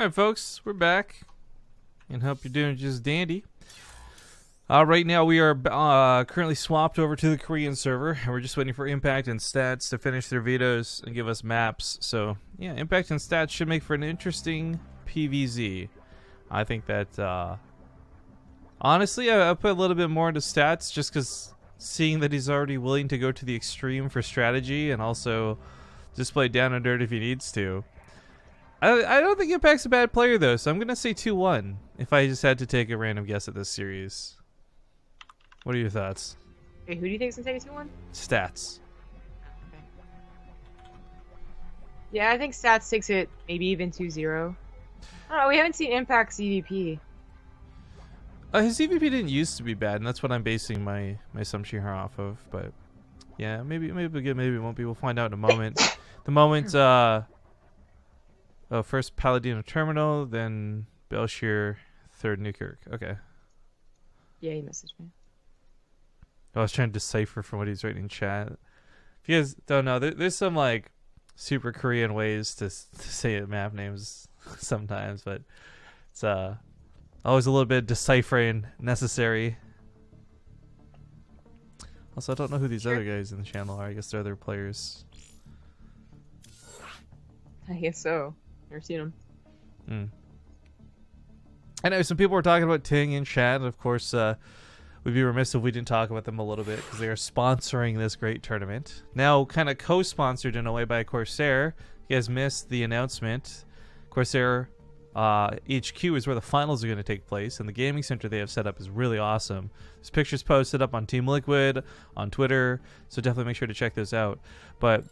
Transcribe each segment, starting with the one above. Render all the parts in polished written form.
Alright folks, we're back and hope you're doing just dandy. Right now we are currently swapped over to the Korean server and we're just waiting for Impact and Stats to finish their vetoes and give us maps. So yeah, Impact and Stats should make for an interesting PVZ. I think that honestly I put a little bit more into Stats just because seeing that he's already willing to go to the extreme for strategy and also just play down and dirt if he needs to. I don't think Impact's a bad player though, so I'm gonna say 2-1 if I just had to take a random guess at this series. What are your thoughts? Okay, who do you think is gonna take a 2-1? Stats. Okay. Yeah, I think Stats takes it maybe even 2-0. I don't know, we haven't seen Impact ZvP. His ZvP didn't used to be bad, and that's what I'm basing my assumption here off of. But yeah, maybe it'll be good, maybe it won't be. We'll find out in a moment. The moment first Paladino Terminal, then Belshire, third Newkirk. Okay. Yeah, he messaged me. I was trying to decipher from what he's writing in chat. If you guys don't know, there's some like super Korean ways to say map names sometimes, but it's always a little bit deciphering necessary. Also, I don't know who these other guys in the channel are. I guess they're other players. I guess so. Never seen them. I know some people were talking about Ting in chat, and of course, we'd be remiss if we didn't talk about them a little bit because they are sponsoring this great tournament. Now, kind of co-sponsored in a way by Corsair. You guys missed the announcement. Corsair HQ is where the finals are going to take place, and the gaming center they have set up is really awesome. There's pictures posted up on Team Liquid, on Twitter, so definitely make sure to check those out. But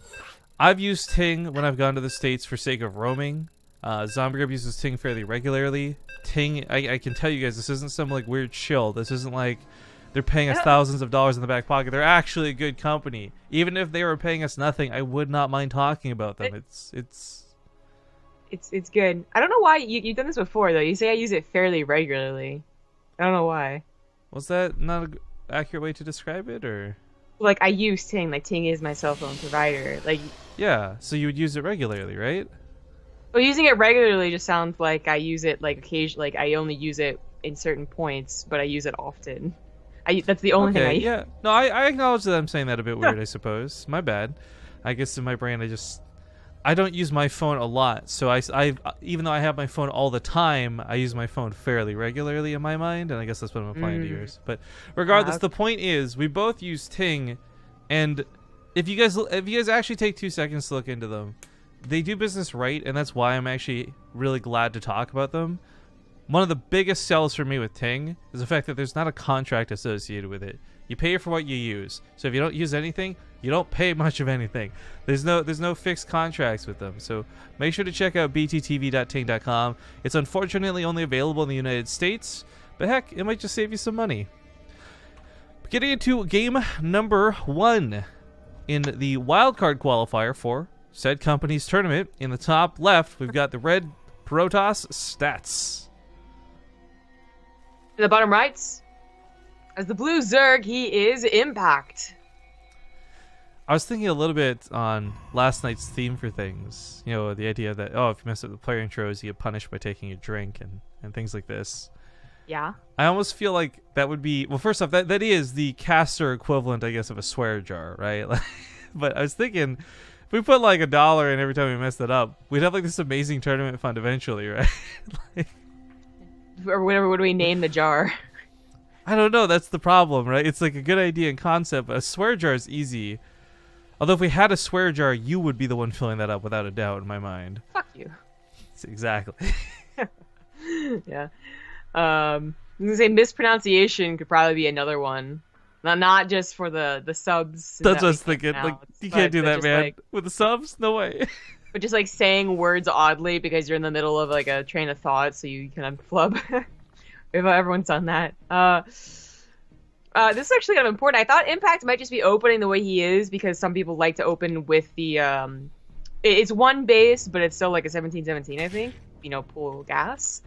I've used Ting when I've gone to the States for sake of roaming. Zombie Grub uses Ting fairly regularly. Ting, I can tell you guys, this isn't some like weird shill. This isn't like they're paying us thousands of dollars in the back pocket. They're actually a good company. Even if they were paying us nothing, I would not mind talking about them. It's good. I don't know why you've done this before though. You say I use it fairly regularly. I don't know why. Was that not an accurate way to describe it, or? Like I use Ting. Like Ting is my cell phone provider. Like. Yeah, so you would use it regularly, right? Well, using it regularly just sounds like I use it like occasionally. Like I only use it in certain points, but I use it often. That's the only thing I use. Yeah. No, I acknowledge that I'm saying that a bit weird, I suppose. My bad. I guess in my brain I don't use my phone a lot, so I even though I have my phone all the time, I use my phone fairly regularly in my mind, and I guess that's what I'm applying to yours. But regardless, the point is we both use Ting, and if you guys actually take 2 seconds to look into them, they do business right, and that's why I'm actually really glad to talk about them. One of the biggest sells for me with Ting is the fact that there's not a contract associated with it. You pay for what you use. So if you don't use anything, you don't pay much of anything. There's no fixed contracts with them. So make sure to check out bttv.ting.com. It's unfortunately only available in the United States, but heck, it might just save you some money. Getting into game number 1 in the wildcard qualifier for said company's tournament. In the top left, we've got the red Protoss Stats. In the bottom right, as the blue Zerg, he is Impact. I was thinking a little bit on last night's theme for things. You know, the idea that, oh, if you mess up the player intros, you get punished by taking a drink and things like this. Yeah. I almost feel like that would be, well, first off, that is the caster equivalent, I guess, of a swear jar, right? But I was thinking, if we put like $1 in every time we messed it up, we'd have like this amazing tournament fund eventually, right? Or whatever would we name the jar? I don't know. That's the problem, right? It's like a good idea and concept, but a swear jar is easy. Although if we had a swear jar, you would be the one filling that up without a doubt in my mind. Fuck you. Exactly. Yeah. I'm gonna say mispronunciation could probably be another one. Not just for the subs. That's what I was thinking. Like, you can't do that, man. Like, with the subs? No way. But just like saying words oddly because you're in the middle of like a train of thought, so you kind of flub. If everyone's done that. This is actually kind of important. I thought Impact might just be opening the way he is because some people like to open with the it's one base, but it's still like a 17-17, I think. You know, pool gas.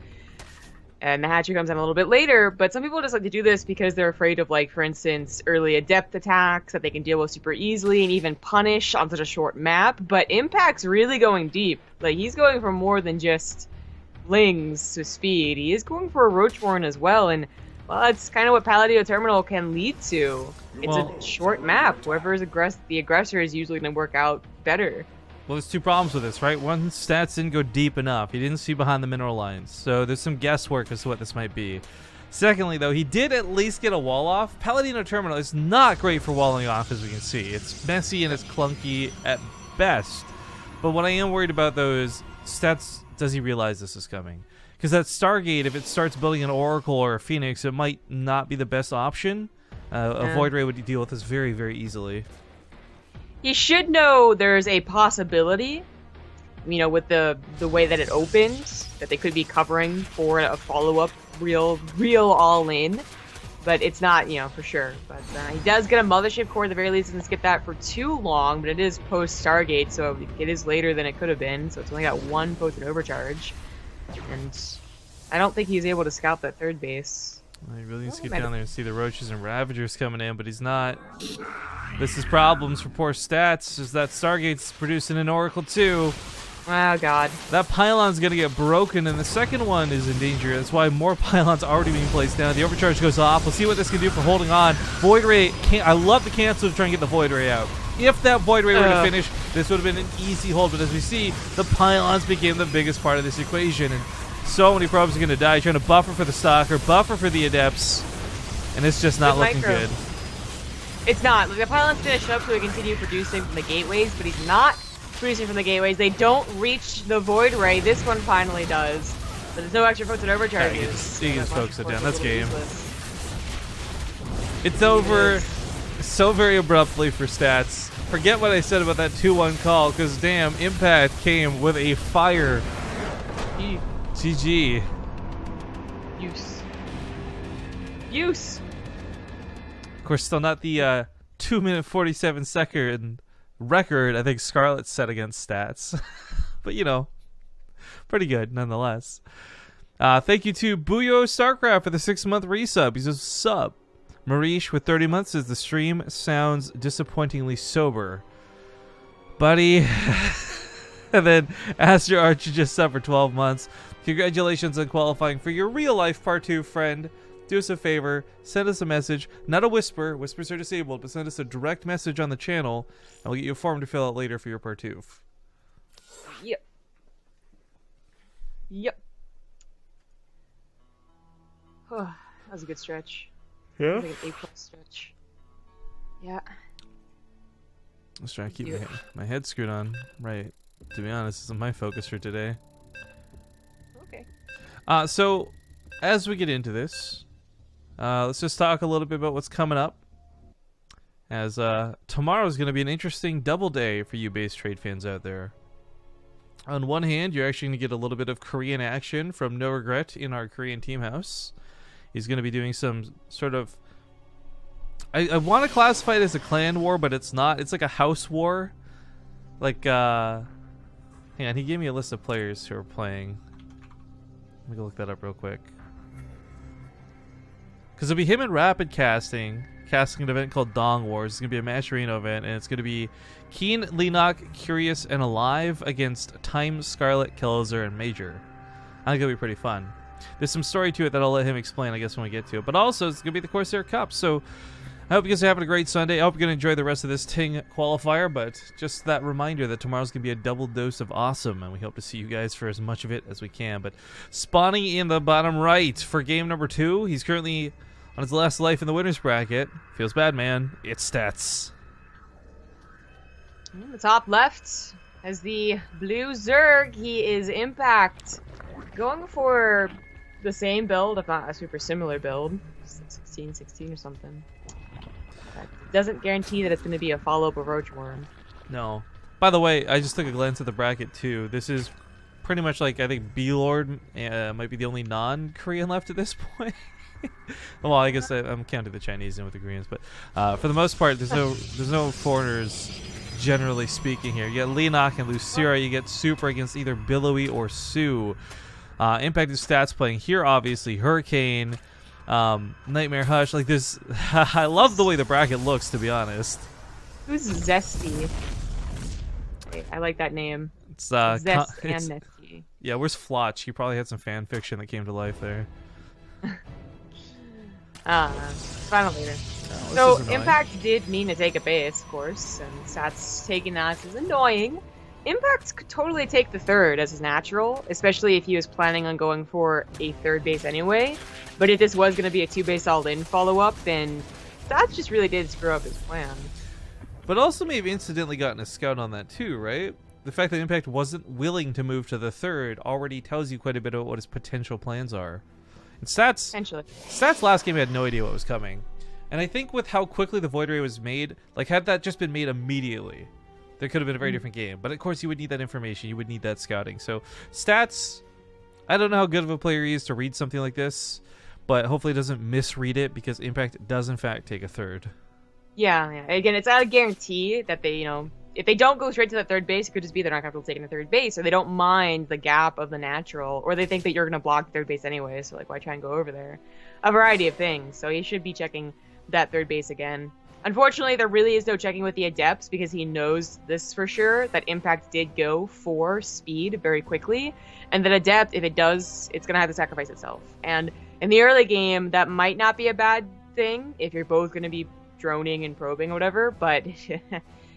And the hatchery comes in a little bit later, but some people just like to do this because they're afraid of, like, for instance, early adept attacks that they can deal with super easily and even punish on such a short map. But Impact's really going deep. Like, he's going for more than just flings to speed. He is going for a Roachborn as well, and well, that's kind of what Palladio Terminal can lead to. It's a short map. Whoever is the aggressor is usually going to work out better. Well, there's two problems with this, right? One, stats didn't go deep enough. He didn't see behind the mineral lines, so there's some guesswork as to what this might be. Secondly, though, he did at least get a wall off. Palladino Terminal is not great for walling off, as we can see. It's messy and it's clunky at best. But what I am worried about, though, is stats. Does he realize this is coming? Because that Stargate, if it starts building an Oracle or a Phoenix, it might not be the best option. A Void Ray would deal with this very, very easily. He should know there's a possibility, you know, with the way that it opens, that they could be covering for a follow-up real all-in. But it's not, you know, for sure. But he does get a Mothership Core at the very least. Doesn't skip that for too long, but it is post-Stargate, so it is later than it could have been. So it's only got one post-and overcharge. And I don't think he's able to scout that third base. Well, he really needs to get down there and see the Roaches and Ravagers coming in, but he's not. This is problems for poor stats, is that Stargate's producing an Oracle too. Oh, God. That pylon's going to get broken, and the second one is in danger. That's why more pylons are already being placed down. The overcharge goes off. We'll see what this can do for holding on. Void Ray, I love the cancel to try and get the Void Ray out. If that Void Ray were to finish, this would have been an easy hold. But as we see, the pylons became the biggest part of this equation, and so many probes are going to die trying to buffer for the Stalker, buffer for the Adepts, and it's just not looking good. It's not. Like, the pylon's finished up so he can continue producing from the gateways, but he's not producing from the gateways. They don't reach the Void Ray. This one finally does. But there's no extra focus and overcharges. He can focus it down. That's game. It's over so very abruptly for stats. Forget what I said about that 2-1 call, because damn, Impact came with a fire. GG. Use. Of course, still not the 2-minute 47-second record I think Scarlet set against stats. But, you know, pretty good nonetheless. Thank you to Booyo Starcraft for the 6-month resub. He's a sub. Marish with 30 months says the stream sounds disappointingly sober. Buddy. And then Astro Archer just subbed for 12 months. Congratulations on qualifying for your real life part 2, friend. Do us a favor, send us a message, not a whisper, whispers are disabled, but send us a direct message on the channel, and we'll get you a form to fill out later for your part 2. Yep. That was a good stretch. Yeah? Like an A+ stretch. Yeah. Let's try to keep my head screwed on. Right. To be honest, this is my focus for today. Okay. So, as we get into this, let's just talk a little bit about what's coming up. As tomorrow is going to be an interesting double day for you base trade fans out there. On one hand, you're actually going to get a little bit of Korean action from No Regret in our Korean team house. He's going to be doing some sort of... I want to classify it as a clan war, but it's not. It's like a house war. Like, hang on, he gave me a list of players who are playing. Let me go look that up real quick. Because it'll be him and Rapid casting an event called Dong Wars. It's going to be a match arena event, and it's going to be Keen, Leenock, Curious, and Alive against Time, Scarlet, Kelzer, and Major. I think it'll be pretty fun. There's some story to it that I'll let him explain, I guess, when we get to it. But also, it's going to be the Corsair Cup, so I hope you guys are having a great Sunday. I hope you're going to enjoy the rest of this TING qualifier, but just that reminder that tomorrow's going to be a double dose of awesome, and we hope to see you guys for as much of it as we can. But spawning in the bottom right for game number 2, he's currently on his last life in the winner's bracket. Feels bad, man. It's stats. The top left has the blue Zerg. He is Impact. Going for the same build, if not a super similar build. 16 or something. That doesn't guarantee that it's going to be a follow-up of Roachworm. No. By the way, I just took a glance at the bracket, too. This is pretty much like, I think B-Lord might be the only non-Korean left at this point. Well, I guess I'm counting the Chinese in with the Koreans, but for the most part, there's no foreigners, generally speaking here. You get Leenock and Lucira. You get Super against either Billowy or Sue. Impact is stats playing here, obviously. Hurricane, Nightmare Hush. Like this, I love the way the bracket looks, to be honest. Who's Zesty? I like that name. It's Zest and it's, Nesty. yeah. Where's Flotch? He probably had some fan fiction that came to life there. Final later. Oh, So this is annoying. Impact did mean to take a base, of course, and Sats taking that is annoying. Impact could totally take the third as his natural, especially if he was planning on going for a third base anyway. But if this was going to be a 2-base all-in follow-up, then Sats just really did screw up his plan. But also maybe incidentally gotten a scout on that too, right? The fact that Impact wasn't willing to move to the third already tells you quite a bit about what his potential plans are. And Stats last game had no idea what was coming. And I think with how quickly the Void Ray was made, like had that just been made immediately, there could have been a very different game. But of course you would need that information, you would need that scouting. So Stats, I don't know how good of a player he is to read something like this, but hopefully he doesn't misread it because Impact does in fact take a third. Yeah. Again, it's not a guarantee that they, if they don't go straight to the third base, it could just be they're not comfortable taking the third base, or they don't mind the gap of the natural, or they think that you're going to block third base anyway, so like why try and go over there? A variety of things. So he should be checking that third base again. Unfortunately, there really is no checking with the Adepts because he knows this for sure, that Impact did go for speed very quickly, and that Adept, if it does, it's going to have to sacrifice itself. And in the early game, that might not be a bad thing if you're both going to be droning and probing or whatever, but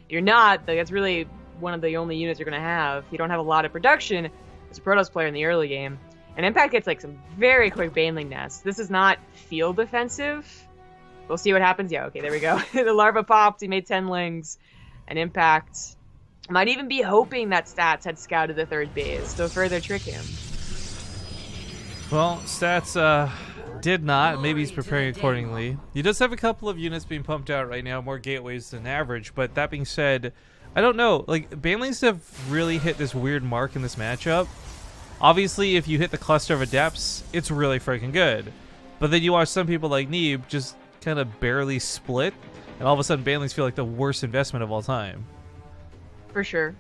you're not, that's really one of the only units you're going to have. You don't have a lot of production as a Protoss player in the early game. And Impact gets like some very quick Baneling nests. This is not field defensive. We'll see what happens. Yeah, okay, there we go. The larva popped, he made 10 lings. And Impact might even be hoping that Stats had scouted the third base to further trick him. Well, Stats did not. Maybe he's preparing accordingly. He does have a couple of units being pumped out right now, more gateways than average, but that being said, I don't know. Like, Banelings have really hit this weird mark in this matchup. Obviously, if you hit the cluster of Adepts, it's really freaking good. But then you watch some people like Neeb just kind of barely split, and all of a sudden Banelings feel like the worst investment of all time. For sure.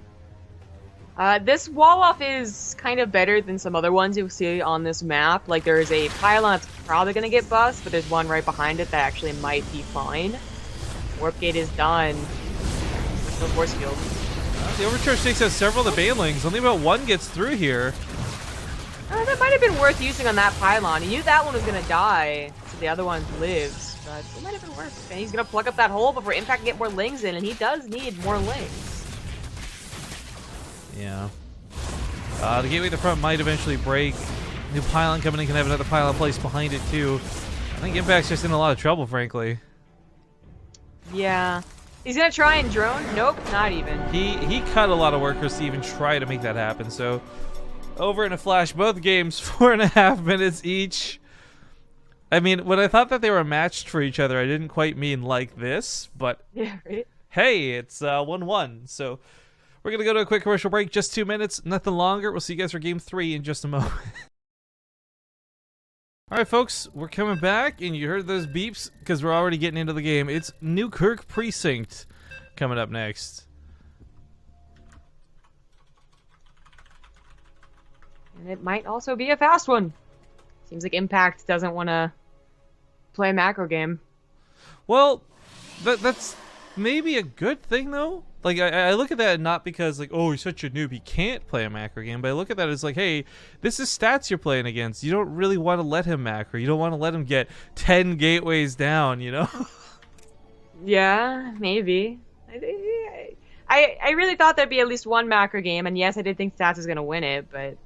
This wall-off is kind of better than some other ones you'll see on this map. Like, there's a pylon that's probably going to get bust, but there's one right behind it that actually might be fine. Warp gate is done. No force field. The Overcharge takes out several of the Banelings. Only about one gets through here. That might have been worth using on that pylon. He knew that one was going to die, so the other one lives. But it might have been worth. And he's going to plug up that hole before Impact can get more lings in, and he does need more lings. Yeah. The gateway at the front might eventually break. New pylon coming in can have another pylon placed behind it too. I think Impact's just in a lot of trouble, frankly. Yeah. He's gonna try and drone? Nope, not even. He cut a lot of workers to even try to make that happen. So over in a flash, both games 4.5 minutes each. I mean, when I thought that they were matched for each other, I didn't quite mean like this, but yeah, right? Hey, it's 1-1. So we're going to go to a quick commercial break, just 2 minutes, nothing longer. We'll see you guys for game 3 in just a moment. All right, folks, we're coming back, and you heard those beeps because we're already getting into the game. It's Newkirk Precinct coming up next. And it might also be a fast one. Seems like Impact doesn't want to play a macro game. Well, that's maybe a good thing, though. Like, I look at that not because, like, oh, he's such a noob, he can't play a macro game, but I look at that as like, hey, this is Stats you're playing against. You don't really want to let him macro. You don't want to let him get 10 gateways down, you know? Yeah, maybe. I really thought there'd be at least one macro game, and yes, I did think Stats was going to win it, but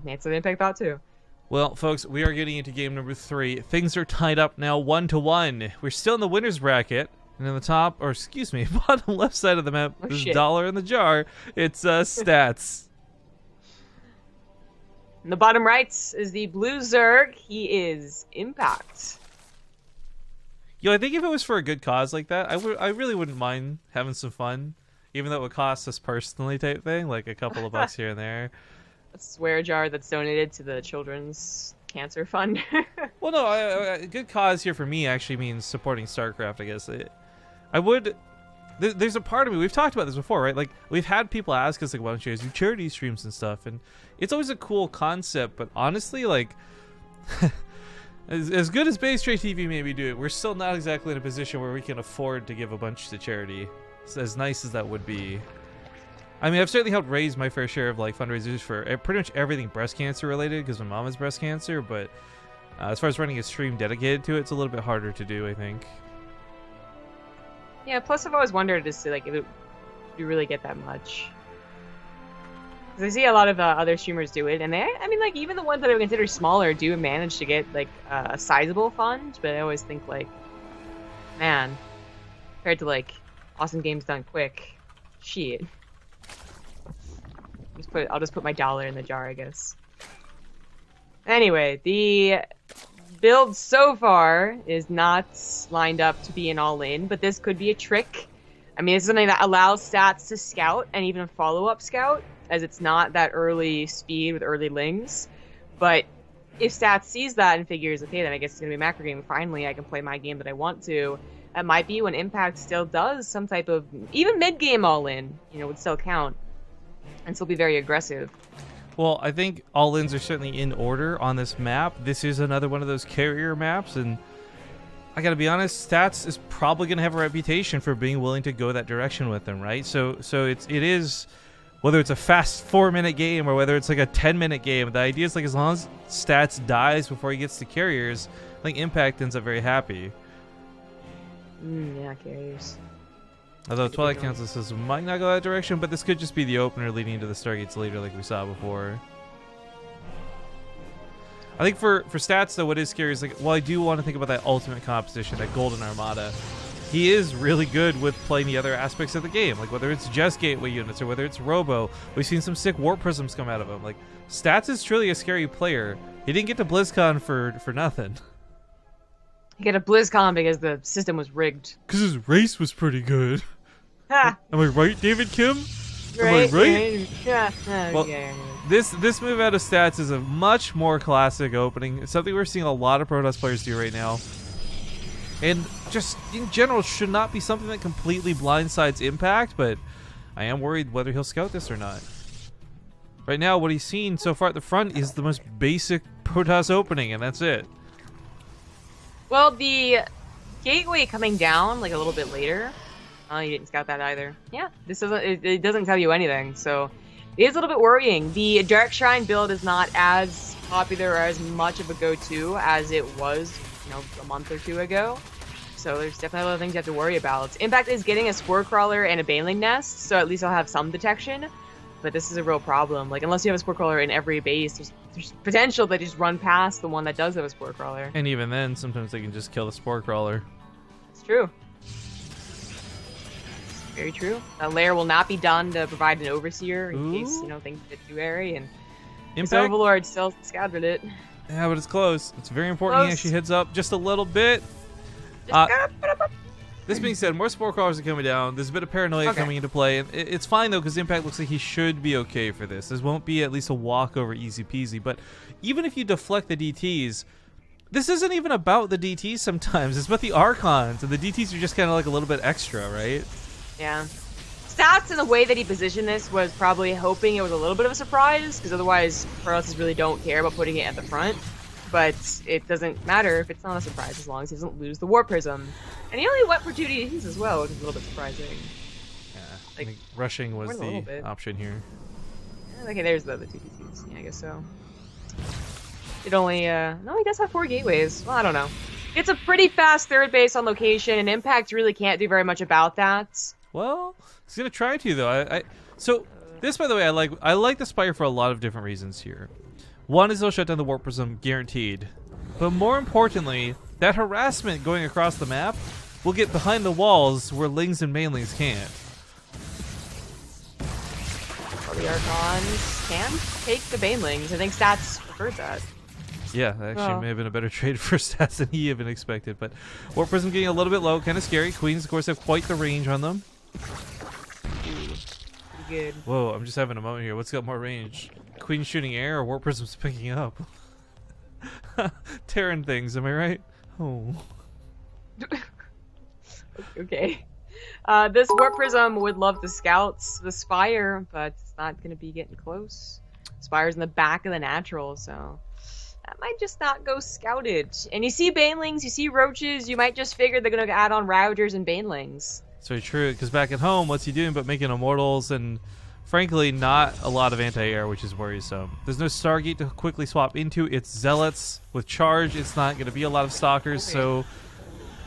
it's an Impact thought too. Well, folks, we are getting into game number 3. Things are tied up now 1-1. We're still in the winner's bracket. And in the top, or excuse me, bottom left side of the map, there's dollar in the jar. It's Stats. In the bottom right is the blue Zerg. He is Impact. Yo, I think if it was for a good cause like that, I really wouldn't mind having some fun, even though it would cost us personally type thing, like a couple of bucks here and there. A swear jar that's donated to the Children's Cancer Fund. Well, no, a good cause here for me actually means supporting StarCraft, I guess. I would... There's a part of me, we've talked about this before, right? Like, we've had people ask us, like, why don't you guys do charity streams and stuff? And it's always a cool concept, but honestly, like, as good as BaseTradeTV maybe do it, we're still not exactly in a position where we can afford to give a bunch to charity. It's as nice as that would be. I mean, I've certainly helped raise my fair share of like fundraisers for pretty much everything breast cancer related because my mom has breast cancer. But as far as running a stream dedicated to it, it's a little bit harder to do, I think. Yeah. Plus, I've always wondered as to like if you really get that much. Because I see a lot of other streamers do it, and I mean, like even the ones that I would consider smaller do manage to get like a sizable fund. But I always think like, man, compared to like awesome games done quick, shit. I'll just put my dollar in the jar, I guess. Anyway, the build so far is not lined up to be an all-in, but this could be a trick. I mean, it's something that allows stats to scout and even follow-up scout, as it's not that early speed with early lings. But if stats sees that and figures, okay, then I guess it's going to be a macro game, finally I can play my game that I want to, that might be when Impact still does some type of, even mid-game all-in, you know, would still count. And still be very aggressive. Well, I think all-ins are certainly in order on this map. This is another one of those carrier maps, and I gotta be honest, Stats is probably gonna have a reputation for being willing to go that direction with them, right? So it is, whether it's a fast 4-minute game or whether it's like a 10-minute game, the idea is like as long as Stats dies before he gets to carriers, I think Impact ends up very happy. Yeah, carriers. Although Twilight Council says might not go that direction, but this could just be the opener leading into the Stargates later like we saw before. I think for Stats, though, what is scary is, like, well, I do want to think about that ultimate competition, that Golden Armada. He is really good with playing the other aspects of the game, like whether it's Jess Gateway units or whether it's Robo. We've seen some sick Warp Prisms come out of him. Like, Stats is truly a scary player. He didn't get to BlizzCon for nothing. He got a BlizzCon because the system was rigged. Because his race was pretty good. Ha! Am I right, David Kim? Right? Am I right? Yeah. Well, this move out of Stats is a much more classic opening. It's something we're seeing a lot of Protoss players do right now. And just in general should not be something that completely blindsides Impact, but I am worried whether he'll scout this or not. Right now, what he's seen so far at the front is the most basic Protoss opening, and that's it. Well, the gateway coming down like a little bit later. Oh, you didn't scout that either. Yeah, this doesn't. It doesn't tell you anything, so it is a little bit worrying. The Dark Shrine build is not as popular or as much of a go-to as it was, you know, a month or two ago. So there's definitely other things you have to worry about. Impact is getting a Spore Crawler and a Baneling Nest, so at least I'll have some detection. But this is a real problem. Like, unless you have a Spore Crawler in every base, there's potential that you just run past the one that does have a Spore Crawler. And even then, sometimes they can just kill the Spore Crawler. It's true. Very true. That lair will not be done to provide an Overseer in case, you know, things get too airy. And Impact Overlord still scouted it. Yeah, but it's close. It's very important he actually heads up just a little bit. This being said, more Spore Crawlers are coming down. There's a bit of paranoia coming into play. And it's fine, though, because Impact looks like he should be okay for this. This won't be at least a walkover easy peasy. But even if you deflect the DTs, this isn't even about the DTs sometimes. It's about the Archons. And the DTs are just kind of like a little bit extra, right? Yeah. Stats in the way that he positioned this was probably hoping it was a little bit of a surprise, because otherwise Protoss really don't care about putting it at the front. But it doesn't matter if it's not a surprise as long as he doesn't lose the Warp Prism. And he only went for 2 DTs as well, which is a little bit surprising. Yeah, like, I think rushing was the option here. Okay, there's the other 2 DTs. Yeah, I guess so. It only, no, he does have 4 gateways. Well, I don't know. It's a pretty fast third base on location, and Impact really can't do very much about that. Well, he's gonna try to though. So this, by the way, I like the Spire for a lot of different reasons here. One is they'll shut down the Warp Prism, guaranteed. But more importantly, that harassment going across the map will get behind the walls where Lings and Mainlings can't. Well, the Archons can take the Banelings. I think Stats preferred that. Yeah, that actually may have been a better trade for Stats than he even expected. But Warp Prism getting a little bit low, kind of scary. Queens, of course, have quite the range on them. Pretty good. Whoa, I'm just having a moment here. What's got more range? Queen shooting air or Warp Prism's picking up? Tearing things, am I right? Oh. Okay. This Warp Prism would love to scout the Spire, but it's not going to be getting close. Spire's in the back of the natural, so that might just not go scouted. And you see Banelings, you see Roaches, you might just figure they're going to add on Routers and Banelings. It's very true, because back at home, what's he doing but making Immortals and frankly, not a lot of anti-air, which is worrisome. There's no Stargate to quickly swap into. It's Zealots with charge. It's not going to be a lot of Stalkers, so...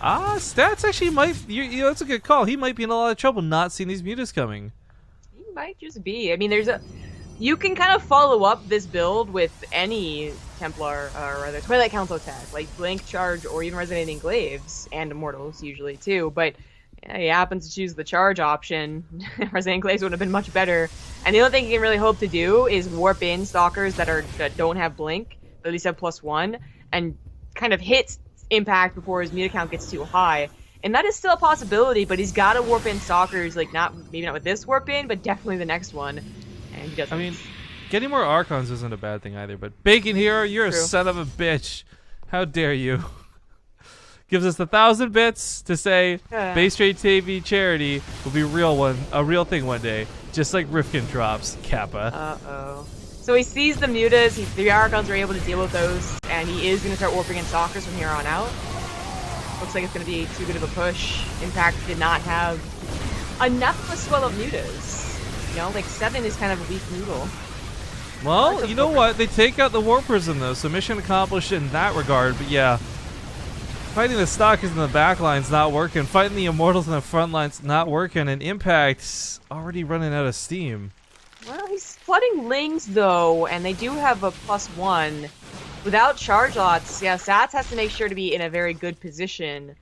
Stats actually might... You know, that's a good call. He might be in a lot of trouble not seeing these mutas coming. He might just be. I mean, there's a... You can kind of follow up this build with any Templar, or rather Twilight Council tag, like Blink, Charge, or even Resonating Glaives, and Immortals usually too, but he happens to choose the Charge option. Resonating Glaives would have been much better, and the only thing he can really hope to do is warp in Stalkers that don't have Blink, that at least have +1, and kind of hit Impact before his meta count gets too high. And that is still a possibility, but he's got to warp in Stalkers, like maybe not with this warp in, but definitely the next one. And he doesn't. I mean, getting more Archons isn't a bad thing either, but Bacon Hero, you're True. a son of a bitch. How dare you? Gives us 1,000 bits to say BaseTradeTV charity will be a real thing one day, just like Rifkin drops Kappa. Uh-oh. So he sees the mutas, the Archons are able to deal with those, and he is going to start warping in Stalkers from here on out. Looks like it's going to be too good of a push. Impact did not have enough of a swell of mutas. You know, like 7 is kind of a weak noodle. Well, you know what? They take out the War Prison, though, so mission accomplished in that regard. But yeah, fighting the Stalkers in the back line's not working. Fighting the Immortals in the front line's not working. And Impact's already running out of steam. Well, he's flooding Lings, though, and they do have a +1. Without charge lots, yeah, Sats has to make sure to be in a very good position.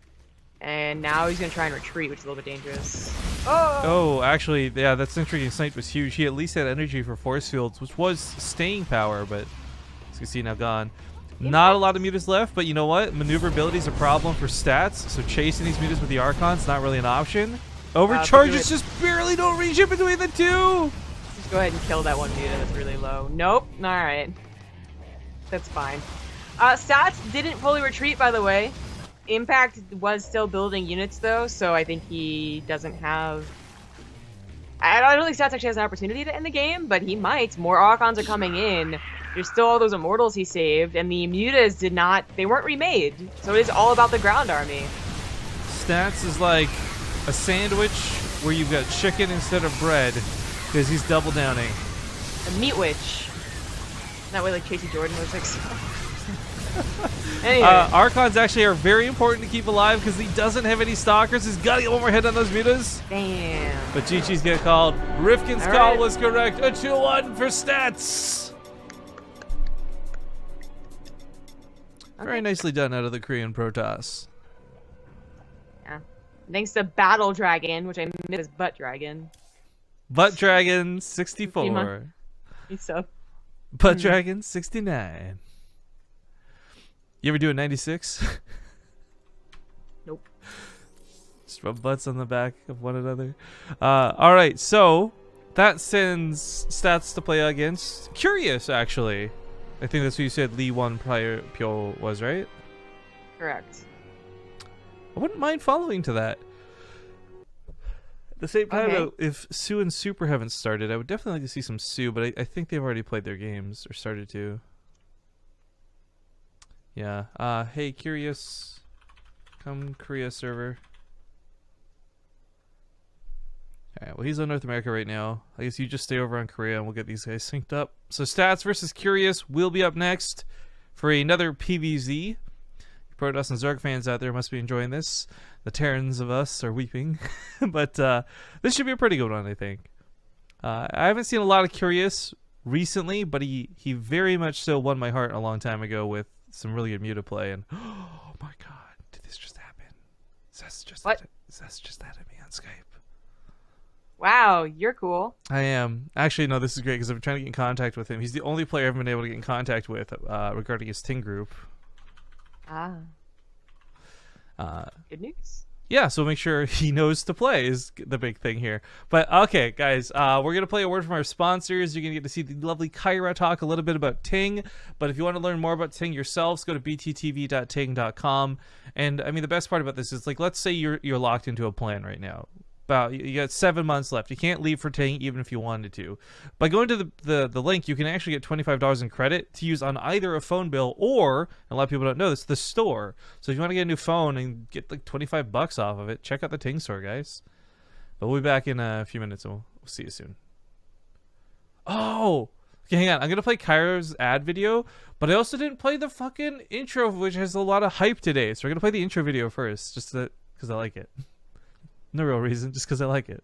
And now he's going to try and retreat, which is a little bit dangerous. Oh, actually, yeah, that Intriguing Snipe was huge. He at least had energy for Force Fields, which was staying power, but as you can see, now gone. Not a lot of mutas left, but you know what? Maneuverability is a problem for stats, so chasing these mutas with the Archon's not really an option. Overcharges just barely don't reach it between the two! Just go ahead and kill that one muta that's really low. Nope. Alright. That's fine. Stats didn't fully retreat, by the way. Impact was still building units, though, so I think he doesn't have... I don't think Stats actually has an opportunity to end the game, but he might. More Archons are coming in. There's still all those Immortals he saved, and the mutas did not... They weren't remade, so it is all about the ground army. Stats is like a sandwich where you've got chicken instead of bread, because he's double downing. A meat witch. That way, like, Chasey Jordan was like... Anyway. Archons actually are very important to keep alive because he doesn't have any Stalkers. He's got to get one more hit on those mutas. Damn. But GG's get called. Rifkin's call was correct. A 2-1 for Stats. Okay. Very nicely done out of the Korean Protoss. Yeah. Thanks to Battle Dragon, which I miss as Butt Dragon. Butt Dragon 64. He's up. Butt Dragon 69. You ever do a 96? Nope. Just rub butts on the back of one another. All right, so that sends Stats to play against Curious, actually. I think that's what you said Lee 1 prior Pyo was, right? Correct. I wouldn't mind following to that. At the same time, though, if Sue and Super haven't started, I would definitely like to see some Sue, but I think they've already played their games, or started to. Yeah. Hey, Curious. Come Korea server. Alright, well, he's on North America right now. I guess you just stay over on Korea and we'll get these guys synced up. So Stats versus Curious will be up next for another PVZ. Protoss and Zerg fans out there must be enjoying this. The Terrans of us are weeping. But this should be a pretty good one, I think. I haven't seen a lot of Curious recently, but he very much so won my heart a long time ago with some really good muta play, and oh my god, did this just happen? Zess just added me on Skype. Wow, you're cool. I am. Actually, no, this is great because I've been trying to get in contact with him. He's the only player I've been able to get in contact with regarding his TING group. Good news. Yeah, so make sure he knows to play is the big thing here. But okay, guys, we're going to play a word from our sponsors. You're going to get to see the lovely Kyra talk a little bit about Ting. But if you want to learn more about Ting yourselves, go to bttv.ting.com. And I mean, the best part about this is, like, let's say you're locked into a plan right now. You got 7 months left. You can't leave for Ting even if you wanted to. By going to the link, you can actually get $25 in credit to use on either a phone bill or, a lot of people don't know this, the store. So if you want to get a new phone and get like $25 off of it, check out the Ting store, guys. But we'll be back in a few minutes and we'll see you soon. Oh, okay, hang on. I'm gonna play Kairo's ad video, but I also didn't play the fucking intro, which has a lot of hype today. So we're gonna play the intro video first, just because I like it. No real reason, just because I like it.